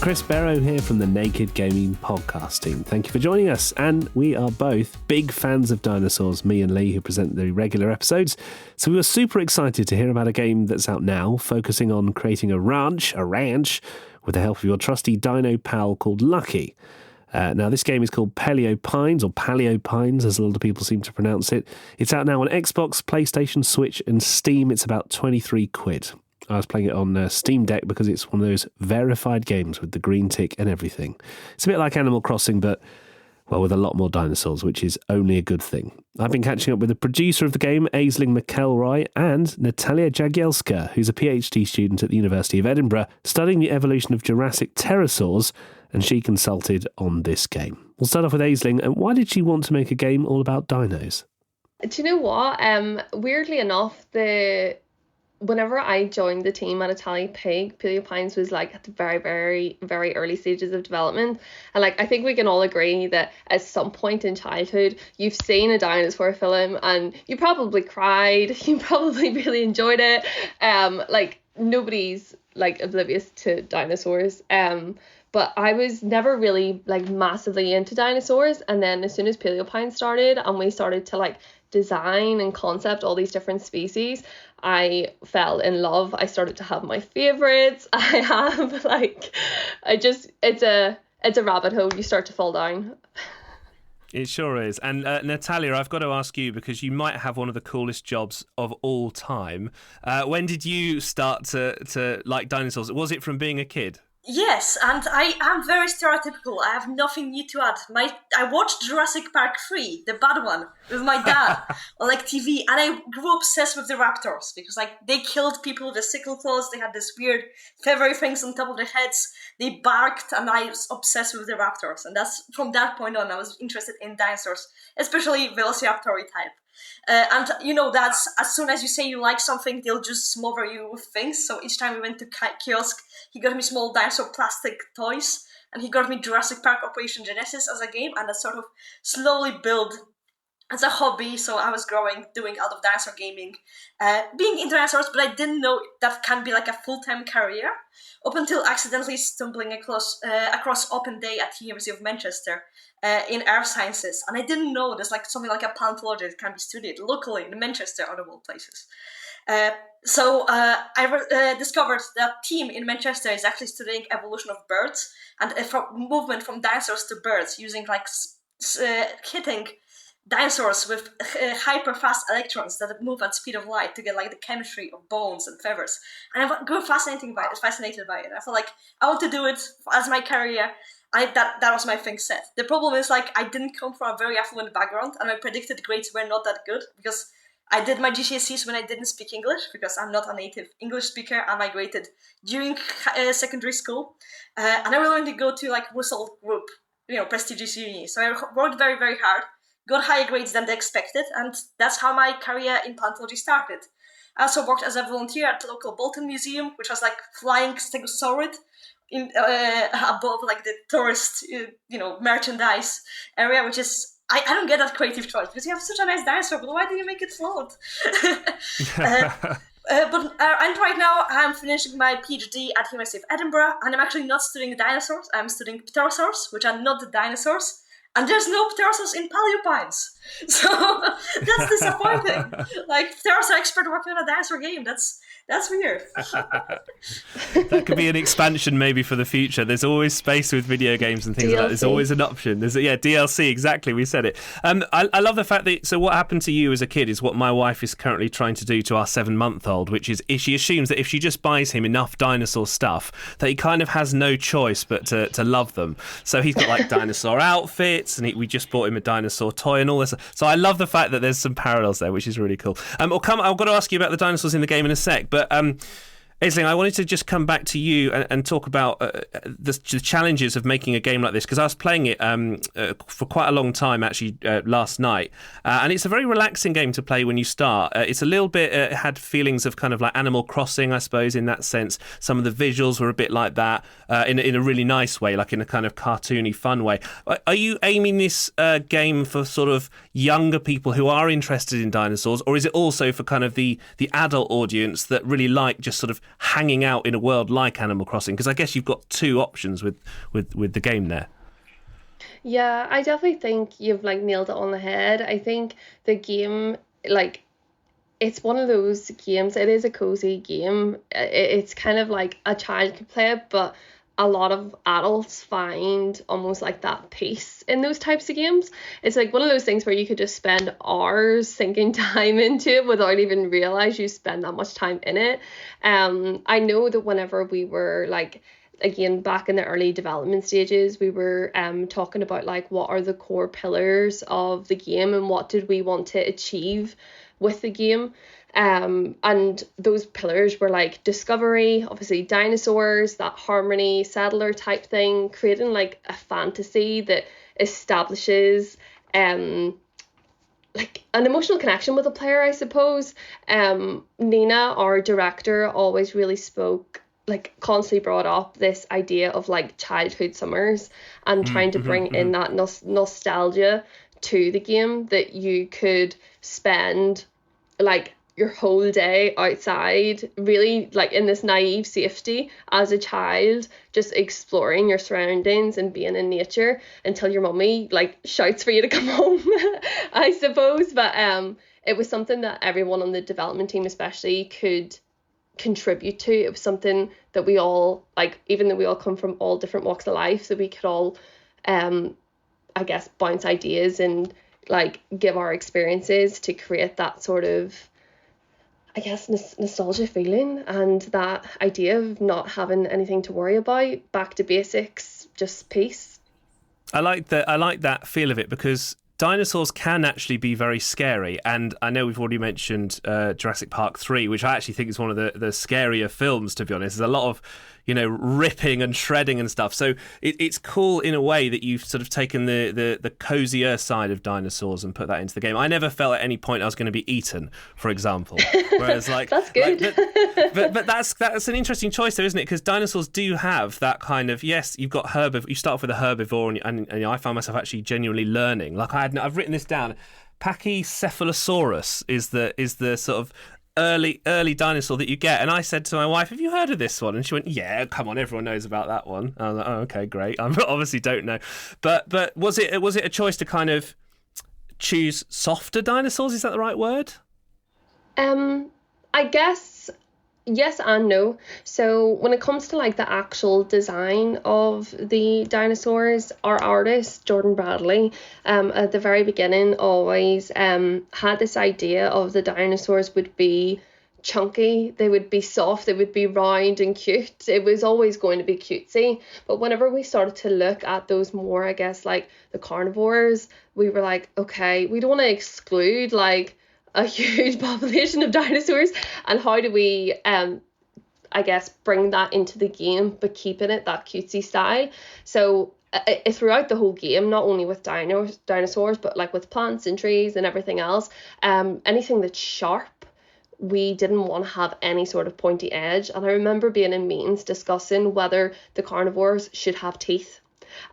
Chris Barrow here from the Naked Gaming Podcast team. Thank you for joining us. And we are both big fans of dinosaurs, me and Lee, who present the regular episodes. So we were super excited to hear about a game that's out now, focusing on creating a ranch, with the help of your trusty dino pal called Lucky. Now, this game is called Paleo Pines, or Paleo Pines, as a lot of people seem to pronounce it. It's out now on Xbox, PlayStation, Switch, and Steam. It's about 23 quid. I was playing it on Steam Deck because it's one of those verified games with the green tick and everything. It's a bit like Animal Crossing, but, well, with a lot more dinosaurs, which is only a good thing. I've been catching up with the producer of the game, Aisling McElroy, and Natalia Jagielska, who's a PhD student at the University of Edinburgh, studying the evolution of Jurassic pterosaurs, and she consulted on this game. We'll start off with Aisling, and why did she want to make a game all about dinos? Do you know what? Weirdly enough, whenever I joined the team at Italy Pig, Paleo Pines was like at the very, very, very early stages of development. And like, I think we can all agree that at some point in childhood, you've seen a dinosaur film and you probably cried, you probably really enjoyed it. Like nobody's like oblivious to dinosaurs. But I was never really like massively into dinosaurs. And then as soon as Paleo Pines started and we started to like design and concept all these different species, I fell in love. I started to have my favorites. It's a rabbit hole. You start to fall down. It sure is. And Natalia, I've got to ask you, because you might have one of the coolest jobs of all time. When did you start to like dinosaurs? Was it from being a kid? Yes, and I am very stereotypical. I have nothing new to add. I watched Jurassic Park 3, the bad one, with my dad on like TV, and I grew obsessed with the raptors because like they killed people with the sickle claws. They had this weird feathery things on top of their heads. They barked, and I was obsessed with the raptors. And that's from that point on I was interested in dinosaurs, especially Velociraptor type. And you know, that's as soon as you say you like something, they'll just smother you with things. So each time we went to kiosk, he got me small dinosaur plastic toys, and he got me Jurassic Park Operation Genesis as a game, and that sort of slowly built as a hobby. So I was doing out of dinosaur gaming, being into dinosaurs, but I didn't know that can be like a full-time career up until accidentally stumbling across Open Day at the University of Manchester in Earth Sciences, and I didn't know there's like something like a paleontology that can be studied locally in Manchester, out of all places. So I discovered that team in Manchester is actually studying evolution of birds and movement from dinosaurs to birds using like hitting dinosaurs with hyper fast electrons that move at speed of light to get like the chemistry of bones and feathers. And I grew fascinated by it. I felt like I want to do it as my career. That was my thing set. The problem is like I didn't come from a very affluent background, and my predicted grades were not that good because I did my GCSEs when I didn't speak English because I'm not a native English speaker. I migrated during secondary school, and I really wanted to go to like Russell Group, prestigious uni. So I worked very, very hard, got higher grades than they expected, and that's how my career in paleontology started. I also worked as a volunteer at the local Bolton Museum, which was like flying stegosaurid in above like the tourist, merchandise area, which is I don't get that creative choice because you have such a nice dinosaur, but why do you make it float? And right now I'm finishing my PhD at the University of Edinburgh, and I'm actually not studying dinosaurs. I'm studying pterosaurs, which are not the dinosaurs. And there's no pterosaurs in Paleo Pines. So that's disappointing. Like, pterosaur expert working on a dinosaur game. That's weird. That could be an expansion maybe for the future. There's always space with video games and things DLC. like that. There's always an option. DLC, exactly. We said it. I love the fact that, so what happened to you as a kid is what my wife is currently trying to do to our 7-month-old, which is if she assumes that if she just buys him enough dinosaur stuff, that he kind of has no choice but to love them. So he's got like dinosaur outfits, and we just bought him a dinosaur toy and all this. So I love the fact that there's some parallels there, which is really cool. I've got to ask you about the dinosaurs in the game in a sec, but Aisling, I wanted to just come back to you and talk about the challenges of making a game like this, because I was playing it for quite a long time, actually, last night. And it's a very relaxing game to play when you start. It's a little bit, it had feelings of kind of like Animal Crossing, I suppose, in that sense. Some of the visuals were a bit like that, in a really nice way, like in a kind of cartoony, fun way. Are you aiming this game for sort of younger people who are interested in dinosaurs, or is it also for kind of the adult audience that really like just sort of hanging out in a world like Animal Crossing? Because I guess you've got two options with the game there. Yeah, I definitely think you've like nailed it on the head. I think the game, like, it's one of those games. It is a cozy game. It's kind of like a child could play it, but a lot of adults find almost like that peace in those types of games. It's like one of those things where you could just spend hours sinking time into it without even realize you spend that much time in it. I know that whenever we were like, again, back in the early development stages, we were talking about like what are the core pillars of the game and what did we want to achieve with the game. And those pillars were like discovery, obviously dinosaurs, that harmony, settler type thing, creating like a fantasy that establishes like an emotional connection with the player, I suppose. Nina, our director, always really spoke, like constantly brought up this idea of like childhood summers and trying to bring in that nostalgia to the game, that you could spend like your whole day outside, really like in this naive safety as a child, just exploring your surroundings and being in nature until your mummy like shouts for you to come home, I suppose. But it was something that everyone on the development team especially could contribute to. It was something that we all, like, even though we all come from all different walks of life, that we could all I guess bounce ideas and like give our experiences to create that sort of, I guess, nostalgia feeling and that idea of not having anything to worry about, back to basics, just peace. I like that feel of it, because dinosaurs can actually be very scary, and I know we've already mentioned Jurassic Park 3, which I actually think is one of the scarier films, to be honest. There's a lot of, ripping and shredding and stuff. So it's cool in a way that you've sort of taken the cozier side of dinosaurs and put that into the game. I never felt at any point I was going to be eaten, for example. Whereas like that's good. But that's an interesting choice, though, isn't it? Because dinosaurs do have that kind of, yes, you've got you start off with a herbivore, and I found myself actually genuinely learning. Like I've written this down. Pachycephalosaurus is the sort of early dinosaur that you get, and I said to my wife, "Have you heard of this one?" And she went, "Yeah, come on, everyone knows about that one." And I was like, "Oh, okay, great." I obviously don't know, but was it a choice to kind of choose softer dinosaurs? Is that the right word? I guess yes and no. So when it comes to like the actual design of the dinosaurs, our artist Jordan Bradley at the very beginning always had this idea of the dinosaurs would be chunky, they would be soft, they would be round and cute. It was always going to be cutesy. But whenever we started to look at those more, I guess, like the carnivores, we were like, okay, we don't want to exclude like a huge population of dinosaurs, and how do we I guess bring that into the game but keeping it that cutesy style. So throughout the whole game, not only with dinosaurs but like with plants and trees and everything else, anything that's sharp, we didn't want to have any sort of pointy edge. And I remember being in meetings discussing whether the carnivores should have teeth.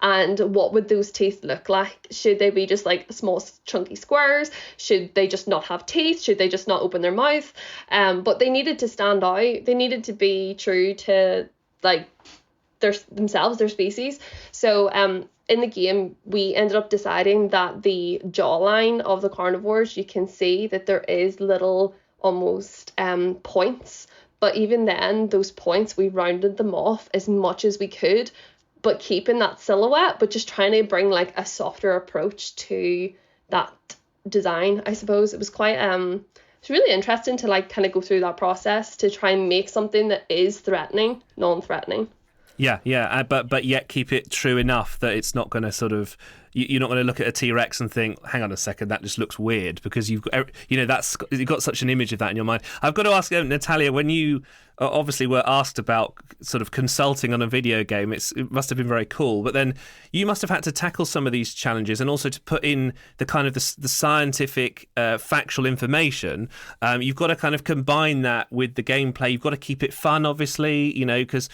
And what would those teeth look like? Should they be just like small chunky squares? Should they just not have teeth? Should they just not open their mouth? But they needed to stand out. They needed to be true to like their species. So in the game, we ended up deciding that the jawline of the carnivores, you can see that there is little almost points. But even then, those points, we rounded them off as much as we could, but keeping that silhouette, but just trying to bring like a softer approach to that design, I suppose. It was quite it's really interesting to like kind of go through that process to try and make something that is threatening non-threatening. Yeah, but yet keep it true enough that it's not going to sort of, you're not going to look at a T-Rex and think, hang on a second, that just looks weird, because you've got such an image of that in your mind. I've got to ask Natalia, when you obviously were asked about sort of consulting on a video game, it must have been very cool, but then you must have had to tackle some of these challenges and also to put in the kind of the scientific factual information. You've got to kind of combine that with the gameplay. You've got to keep it fun, obviously, because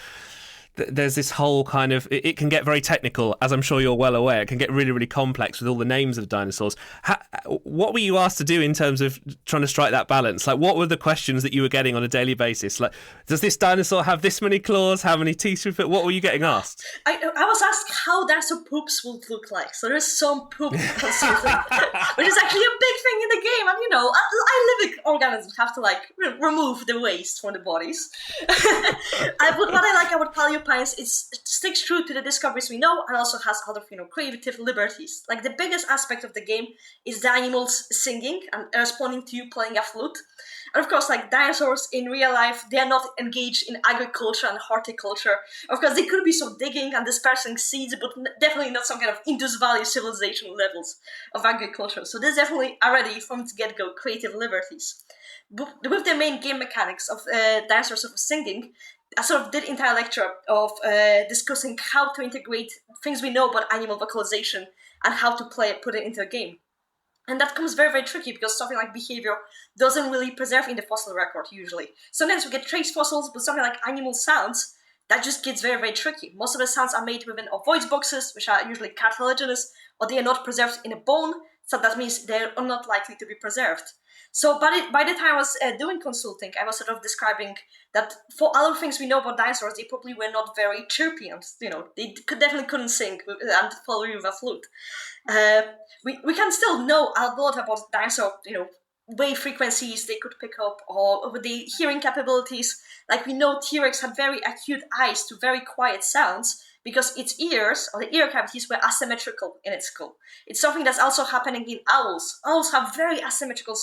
there's this whole kind of, it can get very technical, as I'm sure you're well aware. It can get really, really complex with all the names of dinosaurs. What were you asked to do in terms of trying to strike that balance? Like, what were the questions that you were getting on a daily basis? Like, does this dinosaur have this many claws? How many teeth should it? What were you getting asked? I was asked how dinosaur poops would look like. So there's some poop constantly, which is actually a big thing in the game. And I living organisms have to remove the waste from the bodies. What I like about Paleo Pines is it sticks true to the discoveries we know and also has other creative liberties. Like, the biggest aspect of the game is the animals singing and responding to you playing a flute. And of course, dinosaurs in real life, they are not engaged in agriculture and horticulture. Of course, they could be digging and dispersing seeds, but definitely not some kind of Indus Valley civilization levels of agriculture. So there's definitely already, from the get-go, creative liberties. But with the main game mechanics of dinosaurs of singing, I did entire lecture of discussing how to integrate things we know about animal vocalization and how to put it into a game. And that becomes very, very tricky because something like behavior doesn't really preserve in the fossil record usually. Sometimes we get trace fossils, but something like animal sounds, that just gets very, very tricky. Most of the sounds are made within voice boxes, which are usually cartilaginous, or they are not preserved in a bone, so that means they're not likely to be preserved. So by the time I was doing consulting, I was describing that for other things we know about dinosaurs, they probably were not very chirpy, and they definitely couldn't sing and follow you with a flute. We can still know a lot about dinosaur, wave frequencies they could pick up, or over the hearing capabilities. Like, we know T-Rex had very acute eyes to very quiet sounds, because its ears, or the ear cavities, were asymmetrical in its skull. It's something that's also happening in owls. Owls have very asymmetrical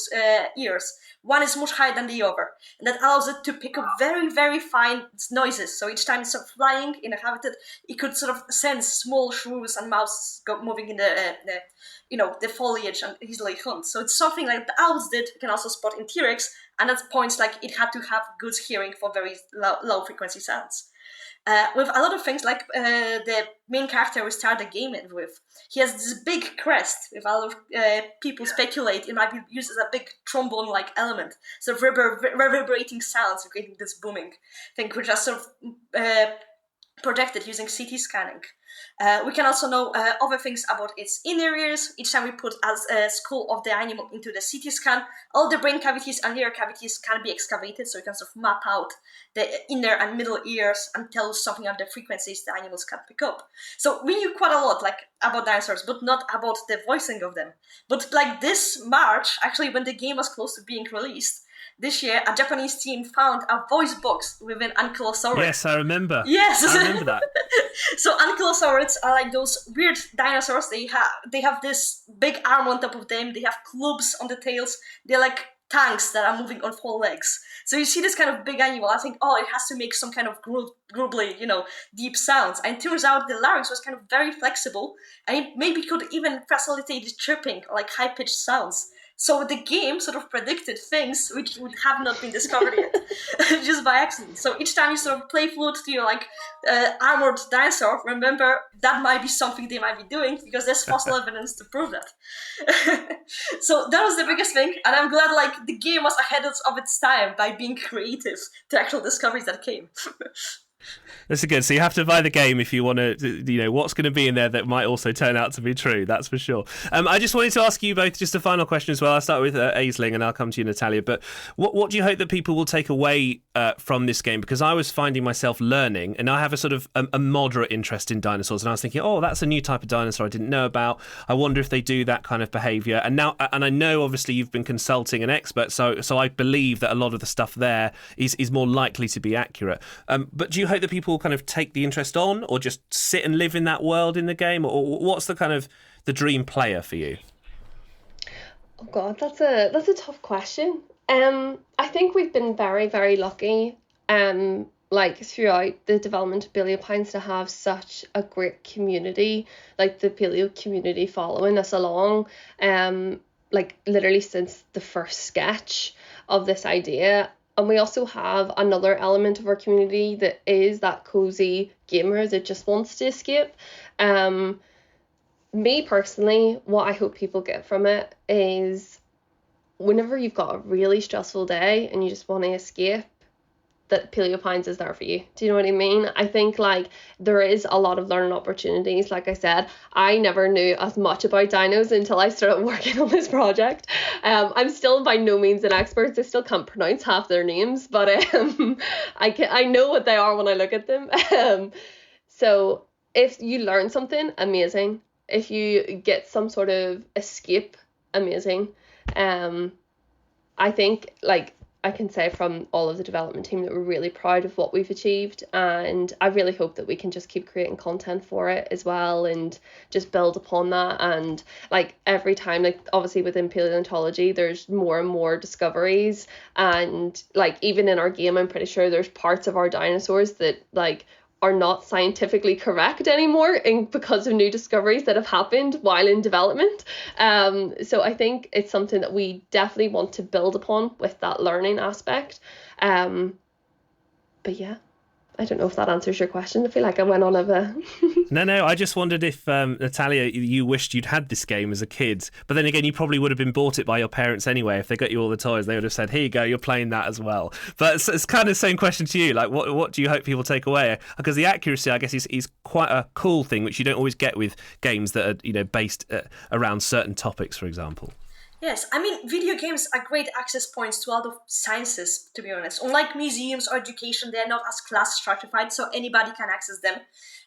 ears. One is much higher than the other, and that allows it to pick up very, very fine noises. So each time it's flying in a habitat, it could sense small shrews and mouse moving in the foliage and easily hunt. So it's something like the owls did, you can also spot in T-Rex, and at points it had to have good hearing for very low frequency sounds. With a lot of things, like the main character we start the game with, he has this big crest. With a lot of people speculate it might be used as a big trombone-like element, so reverberating sounds, creating this booming thing, which are projected using CT scanning. We can also know other things about its inner ears. Each time we put a skull of the animal into the CT scan, all the brain cavities and ear cavities can be excavated, so you can map out the inner and middle ears and tell something of the frequencies the animals can pick up. So we knew quite a lot about dinosaurs, but not about the voicing of them. But this March, actually, when the game was close to being released, this year, a Japanese team found a voice box within ankylosaurids. Yes, I remember. Yes, I remember that. So ankylosaurids are those weird dinosaurs. They have this big arm on top of them. They have clubs on the tails. They're like tanks that are moving on 4 legs. So you see this kind of big animal. I think, it has to make some kind of grumbly, deep sounds. And it turns out the larynx was kind of very flexible, and it maybe could even facilitate chirping, like high-pitched sounds. So the game predicted things which would have not been discovered yet, just by accident. So each time you play flute to your armored dinosaur, remember that might be something they might be doing, because there's fossil evidence to prove that. So that was the biggest thing, and I'm glad the game was ahead of its time by being creative to actual discoveries that came. This is good. So you have to buy the game if you want to, what's going to be in there that might also turn out to be true. That's for sure. I just wanted to ask you both just a final question as well. I'll start with Aisling and I'll come to you, Natalia. But what do you hope that people will take away from this game? Because I was finding myself learning, and I have a moderate interest in dinosaurs, and I was thinking, that's a new type of dinosaur I didn't know about. I wonder if they do that kind of behaviour. And I know obviously you've been consulting an expert, so I believe that a lot of the stuff there is more likely to be accurate. But do you hope that people kind of take the interest on, or just sit and live in that world in the game, or what's the dream player for you? Oh God, that's a tough question. I think we've been very, very lucky, throughout the development of Paleo Pines, to have such a great community, the Paleo community following us along, literally since the first sketch of this idea. And we also have another element of our community that is that cozy gamer that just wants to escape. Me personally, what I hope people get from it is, whenever you've got a really stressful day and you just want to escape, that Paleopines is there for you. Do you know what I mean? I think like there is a lot of learning opportunities. Like I said, I never knew as much about dinos until I started working on this project. I'm still by no means an expert. I still can't pronounce half their names, but I know what they are when I look at them. So if you learn something, amazing. If you get some sort of escape, amazing. I think like I can say from all of the development team that we're really proud of what we've achieved, and I really hope that we can just keep creating content for it as well and just build upon that. And like every time, like obviously within paleontology there's more and more discoveries, and like even in our game I'm pretty sure there's parts of our dinosaurs that like are not scientifically correct anymore because of new discoveries that have happened while in development. So I think it's something that we definitely want to build upon with that learning aspect. But yeah, I don't know if that answers your question. I feel like I went on a... No, I just wondered if, Natalia, you wished you'd had this game as a kid, but then again, you probably would have been bought it by your parents anyway. If they got you all the toys, they would have said, here you go, you're playing that as well. But it's kind of the same question to you, like what do you hope people take away? Because the accuracy, I guess, is quite a cool thing, which you don't always get with games that are, you know, based around certain topics, for example. Yes, I mean, video games are great access points to a lot of sciences, to be honest. Unlike museums or education, they're not as class stratified, so anybody can access them.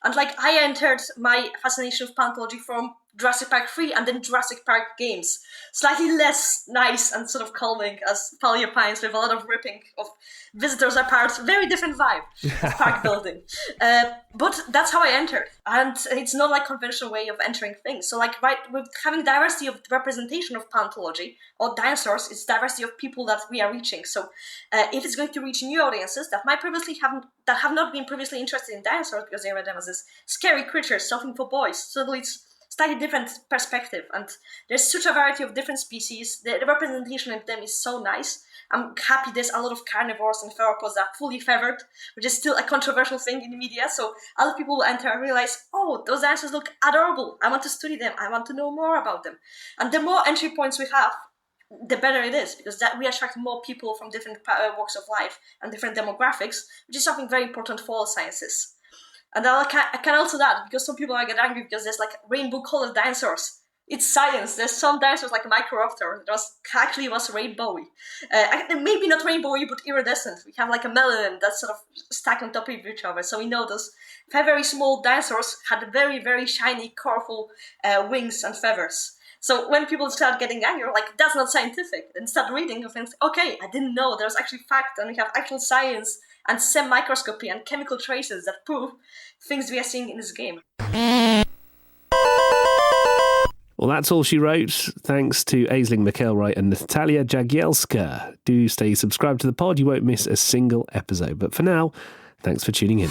And like, I entered my fascination with paleontology from Jurassic Park 3 and then Jurassic Park games. Slightly less nice and sort of calming as Paleopines, with a lot of ripping of visitors apart. Very different vibe of park building. But that's how I entered. And it's not like conventional way of entering things. So like, right, with having diversity of representation of paleontology or dinosaurs, it's diversity of people that we are reaching. So if it's going to reach new audiences that have not been previously interested in dinosaurs because they read them as this scary creatures, something for boys, suddenly it's slightly different perspective, and there's such a variety of different species. The representation of them is so nice. I'm happy there's a lot of carnivores and theropods that are fully feathered, which is still a controversial thing in the media. So a lot of people will enter and realize, oh, those dinosaurs look adorable. I want to study them. I want to know more about them. And the more entry points we have, the better it is, because that we attract more people from different walks of life and different demographics, which is something very important for all sciences. And I can also add, because some people get angry because there's like rainbow-colored dinosaurs. It's science. There's some dinosaurs like Microraptor that actually was rainbowy. Maybe not rainbowy, but iridescent. We have like a melanin that's sort of stacked on top of each other. So we know those very small dinosaurs had very, very shiny, colorful wings and feathers. So when people start getting angry, like, that's not scientific, and start reading and think, okay, I didn't know there's actually fact, and we have actual science and SEM microscopy and chemical traces that prove things we are seeing in this game. Well, that's all she wrote. Thanks to Aisling McElroy and Natalia Jagielska. Do stay subscribed to the pod. You won't miss a single episode. But for now, thanks for tuning in.